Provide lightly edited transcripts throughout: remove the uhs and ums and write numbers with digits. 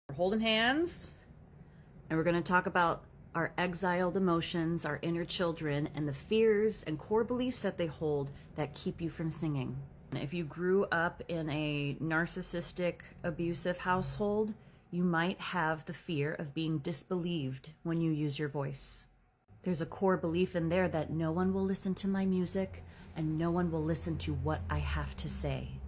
We're holding hands, and we're going to talk about our exiled emotions, our inner children, and the fears and core beliefs that they hold that keep you from singing. If you grew up in a narcissistic, abusive household, you might have the fear of being disbelieved when you use your voice. There's a core belief in there that no one will listen to my music and no one will listen to what I have to say.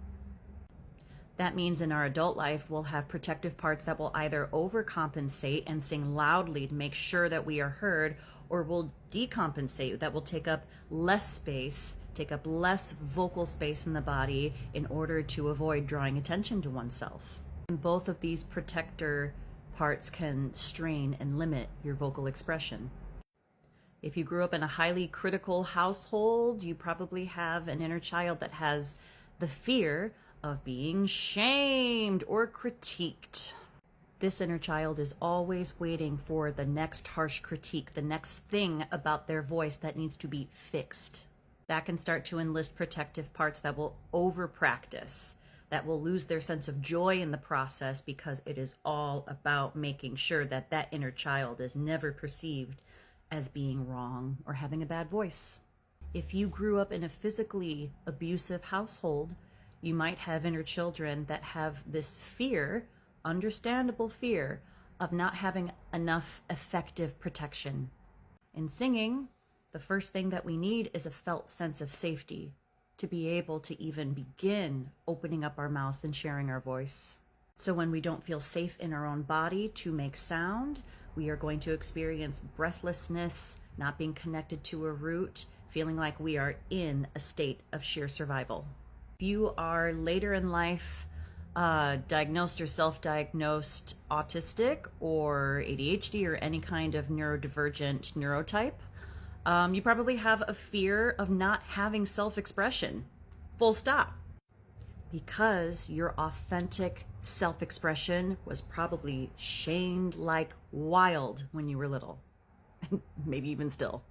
That means in our adult life, we'll have protective parts that will either overcompensate and sing loudly to make sure that we are heard, or will decompensate, that will take up less space, take up less vocal space in the body in order to avoid drawing attention to oneself. And both of these protector parts can strain and limit your vocal expression. If you grew up in a highly critical household, you probably have an inner child that has the fear of being shamed or critiqued. This inner child is always waiting for the next harsh critique, the next thing about their voice that needs to be fixed. That can start to enlist protective parts that will over practice, that will lose their sense of joy in the process because it is all about making sure that that inner child is never perceived as being wrong or having a bad voice. If you grew up in a physically abusive household, you might have inner children that have this fear, understandable fear, of not having enough effective protection. In singing, the first thing that we need is a felt sense of safety to be able to even begin opening up our mouth and sharing our voice. So when we don't feel safe in our own body to make sound, we are going to experience breathlessness, not being connected to a root, feeling like we are in a state of sheer survival. If you are later in life diagnosed or self-diagnosed autistic or ADHD or any kind of neurodivergent neurotype, you probably have a fear of not having self-expression, full stop. Because your authentic self-expression was probably shamed like wild when you were little, maybe even still.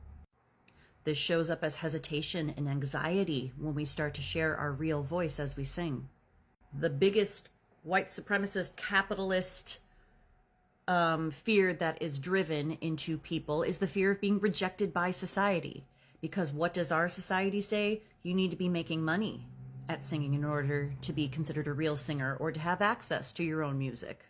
This shows up as hesitation and anxiety when we start to share our real voice as we sing. The biggest white supremacist capitalist fear that is driven into people is the fear of being rejected by society. Because what does our society say? You need to be making money at singing in order to be considered a real singer or to have access to your own music.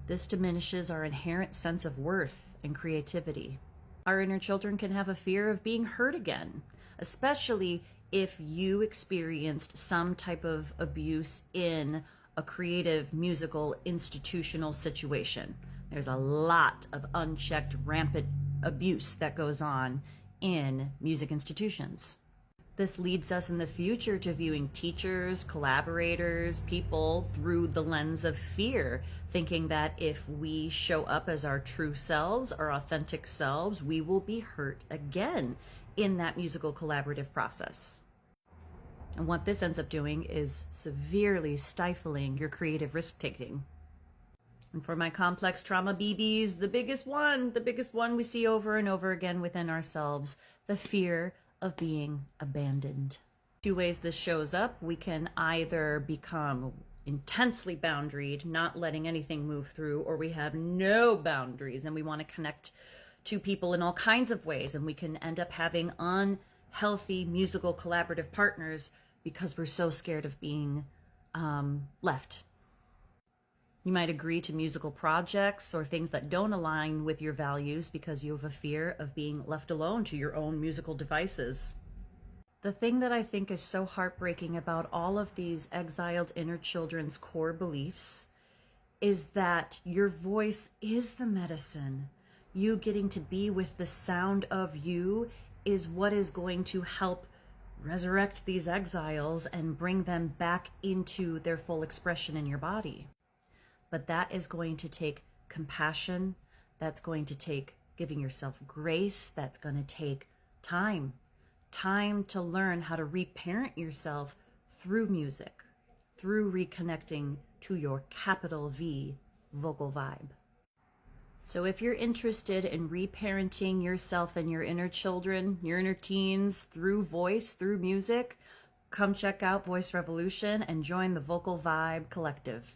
This diminishes our inherent sense of worth and creativity. Our inner children can have a fear of being hurt again, especially if you experienced some type of abuse in a creative, musical, institutional situation. There's a lot of unchecked, rampant abuse that goes on in music institutions. This leads us in the future to viewing teachers, collaborators, people through the lens of fear, thinking that if we show up as our true selves, our authentic selves, we will be hurt again in that musical collaborative process. And what this ends up doing is severely stifling your creative risk-taking. And for my complex trauma BBs, the biggest one we see over and over again within ourselves, the fear of being abandoned. Two ways this shows up: we can either become intensely boundaried, not letting anything move through, or we have no boundaries and we want to connect to people in all kinds of ways, and we can end up having unhealthy musical collaborative partners because we're so scared of being left. You might agree to musical projects or things that don't align with your values because you have a fear of being left alone to your own musical devices. The thing that I think is so heartbreaking about all of these exiled inner children's core beliefs is that your voice is the medicine. You getting to be with the sound of you is what is going to help resurrect these exiles and bring them back into their full expression in your body. But that is going to take compassion. That's going to take giving yourself grace. That's going to take time to learn how to reparent yourself through music, through reconnecting to your capital V vocal vibe. So if you're interested in reparenting yourself and your inner children, your inner teens through voice, through music, come check out Voice Revolution and join the Vocal Vibe Collective.